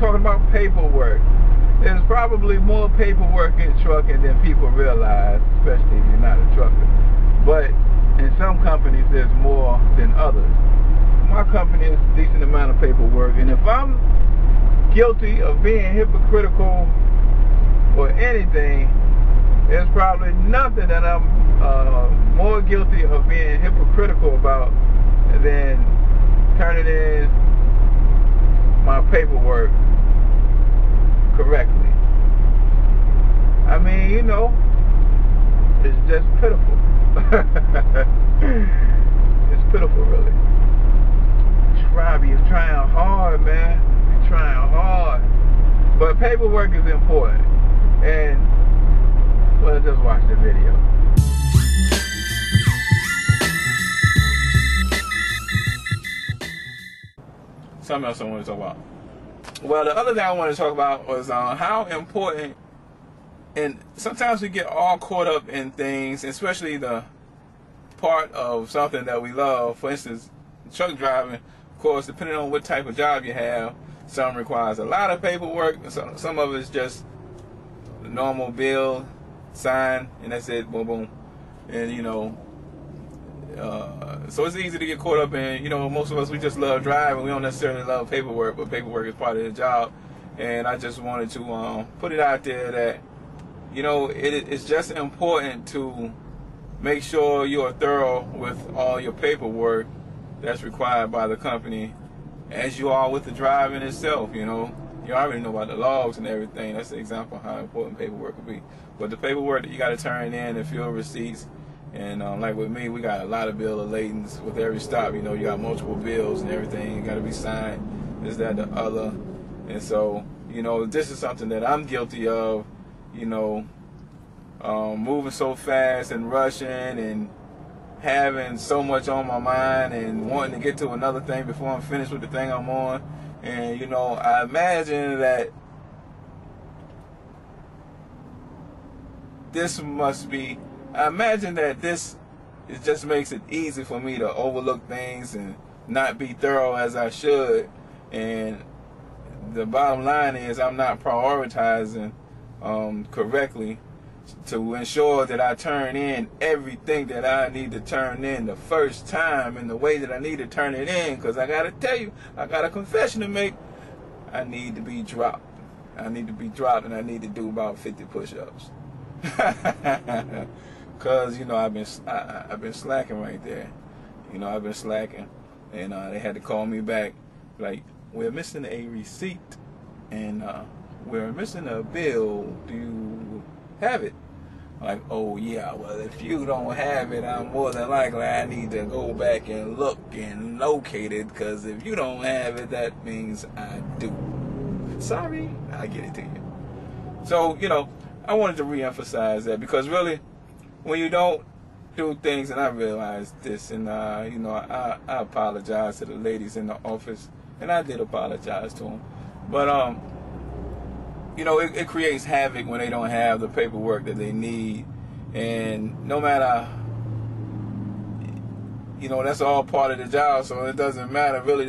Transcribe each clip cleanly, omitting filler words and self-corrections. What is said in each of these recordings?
talking about paperwork. There's probably more paperwork in trucking than people realize, especially if you're not a trucker. But in some companies, there's more than others. My company is a decent amount of paperwork, and if I'm guilty of being hypocritical or anything, there's probably nothing that I'm more guilty of being hypocritical about than turning in my paperwork correctly. I mean, you know, it's just pitiful. It's pitiful, really. Robbie is trying hard, man. He's trying hard. But paperwork is important. And, well, just watch the video. Something else I want to talk about. Well, the other thing I wanted to talk about was how important, and sometimes we get all caught up in things, especially the part of something that we love. For instance, truck driving, of course, depending on what type of job you have, some requires a lot of paperwork, some of it's just the normal bill, sign, and that's it, boom, boom. And, you know, so it's easy to get caught up in, you know, most of us, we just love driving. We don't necessarily love paperwork, but paperwork is part of the job. And I just wanted to put it out there that, you know, it's just important to make sure you are thorough with all your paperwork that's required by the company, as you are with the driving itself. You know, you already know about the logs and everything. That's the example of how important paperwork will be. But the paperwork that you got to turn in, the fuel receipts, and like with me, we got a lot of bill of ladings with every stop. You know, you got multiple bills and everything. You got to be signed, this, that, the other. And so, you know, this is something that I'm guilty of. You know, moving so fast and rushing and having so much on my mind and wanting to get to another thing before I'm finished with the thing I'm on. And, you know, I imagine that this it just makes it easy for me to overlook things and not be thorough as I should. And the bottom line is I'm not prioritizing correctly to ensure that I turn in everything that I need to turn in the first time in the way that I need to turn it in. Because I got to tell you, I got a confession to make. I need to be dropped. I need to be dropped, and I need to do about 50 push-ups. Because, you know, I've been slacking right there. You know, I've been slacking. And they had to call me back. Like, we're missing a receipt. And we're missing a bill. Do you have it? Like, oh yeah, well, if you don't have it, I'm more than likely I need to go back and look and locate it, because if you don't have it, that means I do. Sorry, I'll get it to you. So, you know, I wanted to re-emphasize that, because really, when you don't do things, and I realized this, and you know, I apologize to the ladies in the office, and I did apologize to them, but you know, it creates havoc when they don't have the paperwork that they need. And no matter, you know, that's all part of the job, so it doesn't matter really.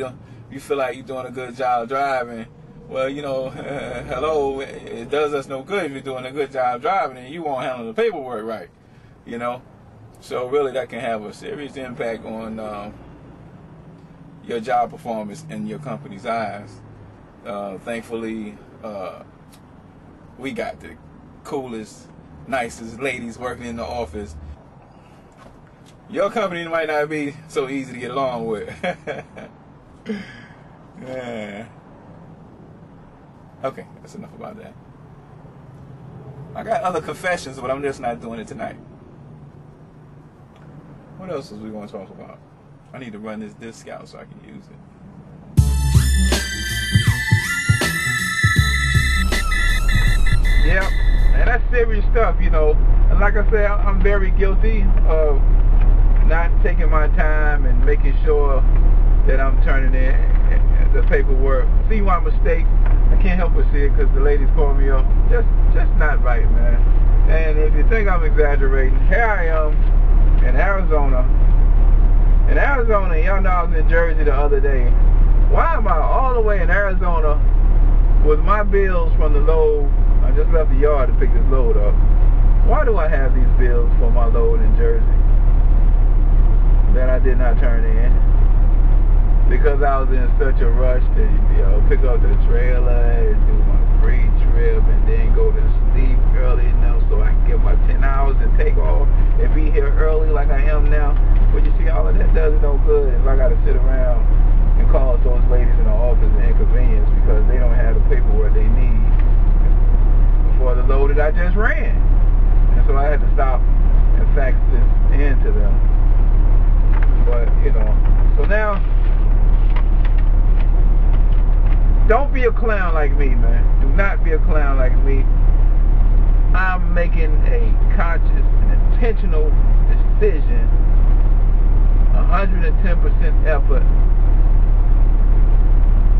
You feel like you're doing a good job driving, well, you know, hello, it does us no good if you're doing a good job driving and you won't handle the paperwork right, you know. So really that can have a serious impact on your job performance in your company's eyes. Thankfully, we got the coolest, nicest ladies working in the office. Your company might not be so easy to get along with. Yeah. Okay, that's enough about that. I got other confessions, but I'm just not doing it tonight. What else is we going to talk about? I need to run this disc out so I can use it. Yeah, and that's serious stuff, you know. And like I said, I'm very guilty of not taking my time and making sure that I'm turning in the paperwork. See my mistake. I can't help but see it because the ladies call me up. Just not right, man. And if you think I'm exaggerating, here I am in Arizona. In Arizona, y'all know I was in Jersey the other day. Why am I all the way in Arizona with my bills from the load, I just left the yard to pick this load up. Why do I have these bills for my load in Jersey that I did not turn in? Because I was in such a rush to, pick up the trailer and do my free trip and then go to sleep early enough so I can get my 10 hours and take off and be here early like I am now. But you see, all of that does no good if I got to sit around and call those ladies in the office an inconvenience because they don't have the paperwork they need for the load that I just ran. And so I had to stop and fax this in to them. But, so now, don't be a clown like me, man. Do not be a clown like me. I'm making a conscious and intentional decision, 110% effort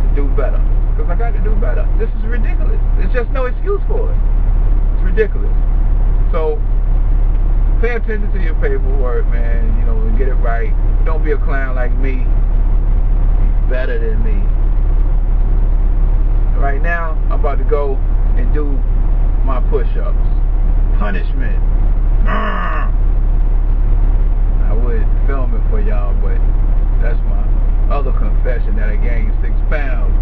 to do better. Because I got to do better. This is ridiculous. There's just no excuse for it. It's ridiculous. So, pay attention to your paperwork, man, and get it right. Don't be a clown like me. Be better than me. Right now, I'm about to go and do my push-ups. Punishment. I would film it for y'all, but that's my other confession that I gained 6 pounds.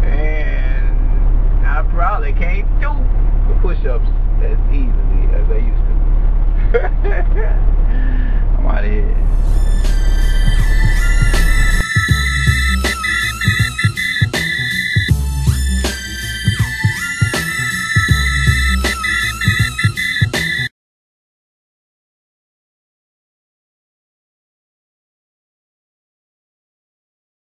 And